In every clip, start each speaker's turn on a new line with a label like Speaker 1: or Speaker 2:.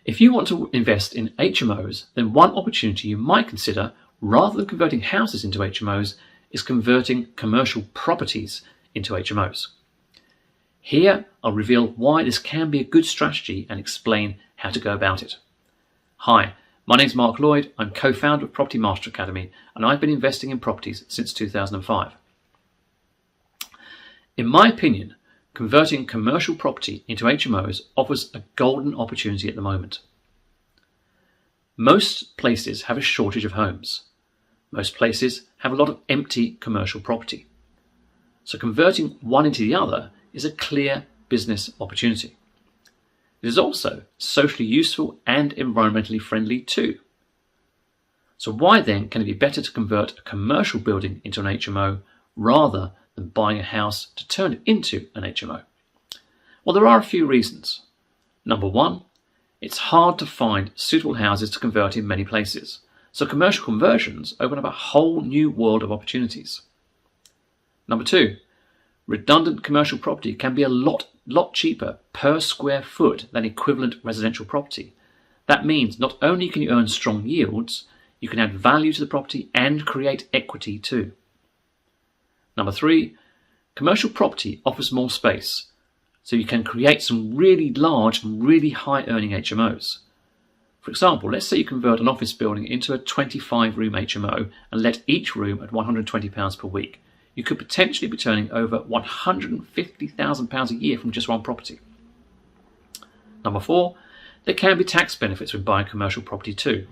Speaker 1: If you want to invest in HMOs, then one opportunity you might consider, rather than converting houses into HMOs, is converting commercial properties into HMOs. Here, I'll reveal why this can be a good strategy and explain how to go about it. Hi, my name's Mark Lloyd. I'm co-founder of Property Master Academy, and I've been investing in properties since 2005. In my opinion, converting commercial property into HMOs offers a golden opportunity at the moment. Most places have a shortage of homes. Most places have a lot of empty commercial property. So converting one into the other is a clear business opportunity. It is also socially useful and environmentally friendly too. So why then can it be better to convert a commercial building into an HMO rather than buying a house to turn it into an HMO? Well, there are a few reasons. Number one, it's hard to find suitable houses to convert in many places. So commercial conversions open up a whole new world of opportunities. Number two, redundant commercial property can be a lot cheaper per square foot than equivalent residential property. That means not only can you earn strong yields, you can add value to the property and create equity too. Number three, commercial property offers more space, so you can create some really large and really high earning HMOs. For example, let's say you convert an office building into a 25-room HMO and let each room at £120 per week. You could potentially be turning over £150,000 a year from just one property. Number four, there can be tax benefits with buying commercial property too.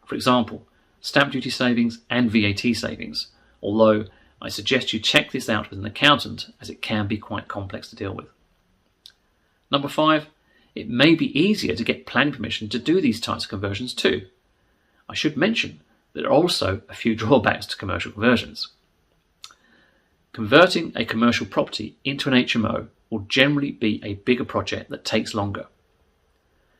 Speaker 1: For example, stamp duty savings and VAT savings, although I suggest you check this out with an accountant as it can be quite complex to deal with. Number five, it may be easier to get planning permission to do these types of conversions too. I should mention that there are also a few drawbacks to commercial conversions. Converting a commercial property into an HMO will generally be a bigger project that takes longer.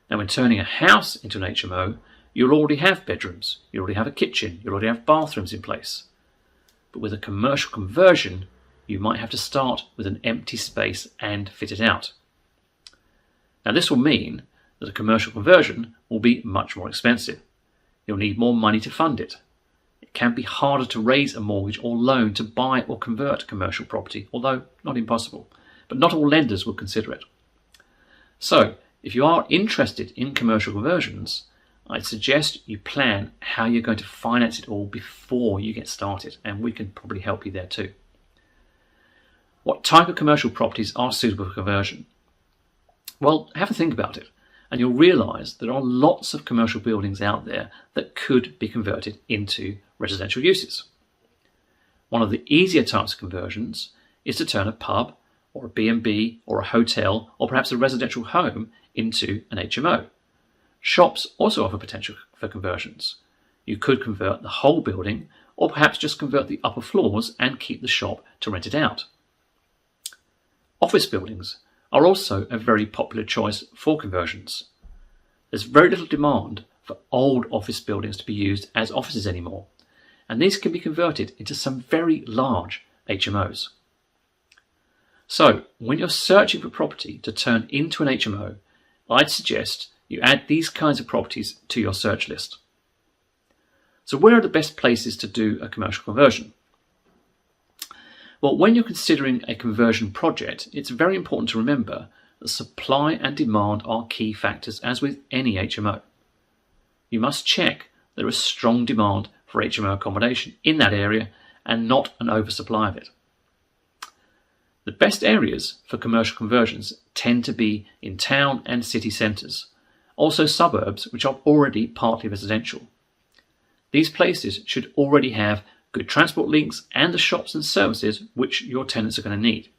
Speaker 1: Now, when turning a house into an HMO, you'll already have bedrooms, you already have a kitchen, you already have bathrooms in place. But with a commercial conversion, you might have to start with an empty space and fit it out. Now, this will mean that a commercial conversion will be much more expensive. You'll need more money to fund it. It can be harder to raise a mortgage or loan to buy or convert commercial property, although not impossible. But not all lenders will consider it. So, if you are interested in commercial conversions, I'd suggest you plan how you're going to finance it all before you get started, and we can probably help you there too. What type of commercial properties are suitable for conversion? Well, have a think about it, and you'll realise there are lots of commercial buildings out there that could be converted into residential uses. One of the easier types of conversions is to turn a pub or a B&B or a hotel or perhaps a residential home into an HMO. Shops also offer potential for conversions. You could convert the whole building or perhaps just convert the upper floors and keep the shop to rent it out. Office buildings are also a very popular choice for conversions. There's very little demand for old office buildings to be used as offices anymore, and these can be converted into some very large HMOs. So, when you're searching for property to turn into an HMO, I'd suggest you add these kinds of properties to your search list. So where are the best places to do a commercial conversion? Well, when you're considering a conversion project, it's very important to remember that supply and demand are key factors, as with any HMO. You must check there is strong demand for HMO accommodation in that area and not an oversupply of it. The best areas for commercial conversions tend to be in town and city centres, also suburbs which are already partly residential. These places should already have good transport links and the shops and services which your tenants are going to need.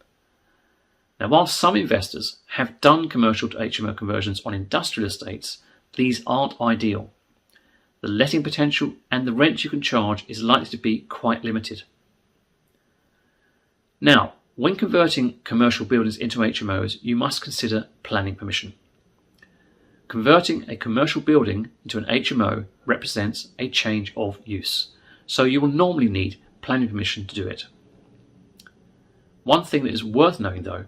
Speaker 1: Now, while some investors have done commercial to HMO conversions on industrial estates, these aren't ideal. The letting potential and the rent you can charge is likely to be quite limited. Now, when converting commercial buildings into HMOs, you must consider planning permission. Converting a commercial building into an HMO represents a change of use, so you will normally need planning permission to do it. One thing that is worth knowing though,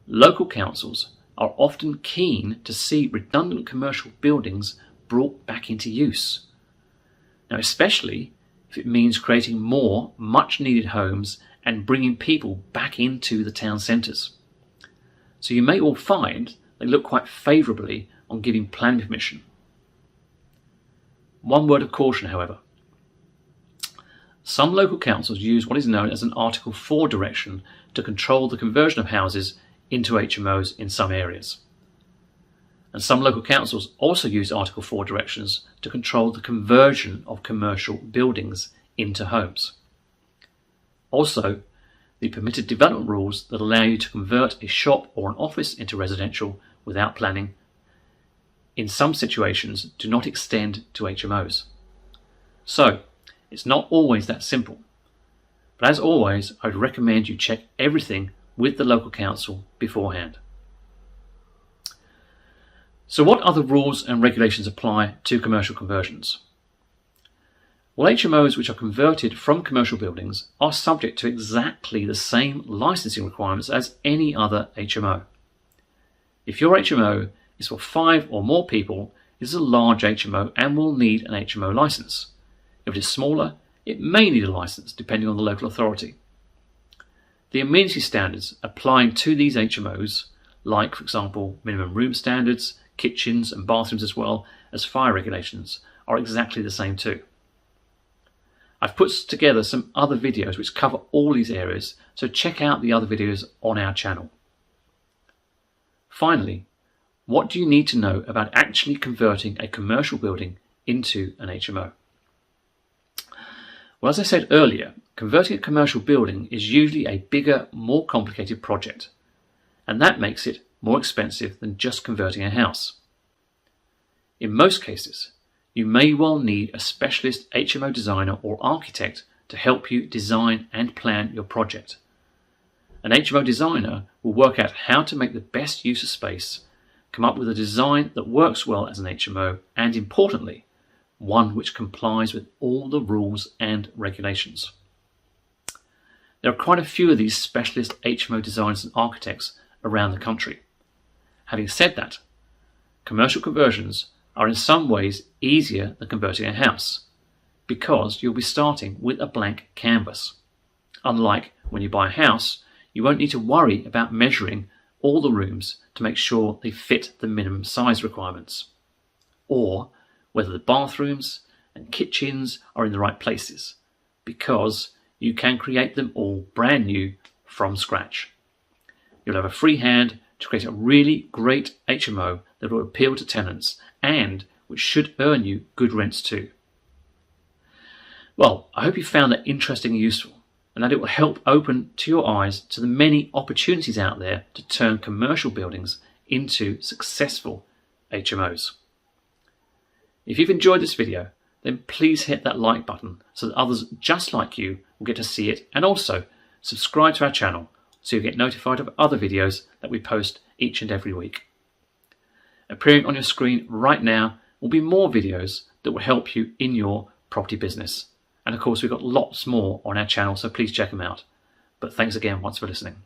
Speaker 1: local councils are often keen to see redundant commercial buildings brought back into use. Now, especially if it means creating more much needed homes and bringing people back into the town centres. So you may all find they look quite favourably on giving planning permission. One word of caution, however. Some local councils use what is known as an Article 4 direction to control the conversion of houses into HMOs in some areas. And some local councils also use Article 4 directions to control the conversion of commercial buildings into homes. Also, the permitted development rules that allow you to convert a shop or an office into residential without planning in some situations do not extend to HMOs. So, it's not always that simple. But as always, I'd recommend you check everything with the local council beforehand. So what other rules and regulations apply to commercial conversions? Well, HMOs which are converted from commercial buildings are subject to exactly the same licensing requirements as any other HMO. If your HMO is for 5 or more people, it is a large HMO and will need an HMO license. If it is smaller, it may need a license depending on the local authority. The amenity standards applying to these HMOs, like for example minimum room standards, kitchens and bathrooms as well as fire regulations, are exactly the same too. I've put together some other videos which cover all these areas, so check out the other videos on our channel. Finally, what do you need to know about actually converting a commercial building into an HMO? Well, as I said earlier, converting a commercial building is usually a bigger, more complicated project, and that makes it more expensive than just converting a house. In most cases, you may well need a specialist HMO designer or architect to help you design and plan your project. An HMO designer will work out how to make the best use of space, come up with a design that works well as an HMO, and importantly, one which complies with all the rules and regulations. There are quite a few of these specialist HMO designers and architects around the country. Having said that, commercial conversions are in some ways easier than converting a house because you'll be starting with a blank canvas. Unlike when you buy a house, you won't need to worry about measuring all the rooms to make sure they fit the minimum size requirements, or whether the bathrooms and kitchens are in the right places, because you can create them all brand new from scratch. You'll have a free hand to create a really great HMO that will appeal to tenants and which should earn you good rents too. Well, I hope you found that interesting and useful, and that it will help open to your eyes to the many opportunities out there to turn commercial buildings into successful HMOs. If you've enjoyed this video, then please hit that like button so that others just like you will get to see it, and also subscribe to our channel so you get notified of other videos that we post each and every week. Appearing on your screen right now will be more videos that will help you in your property business. And of course, we've got lots more on our channel, so please check them out. But thanks again once for listening.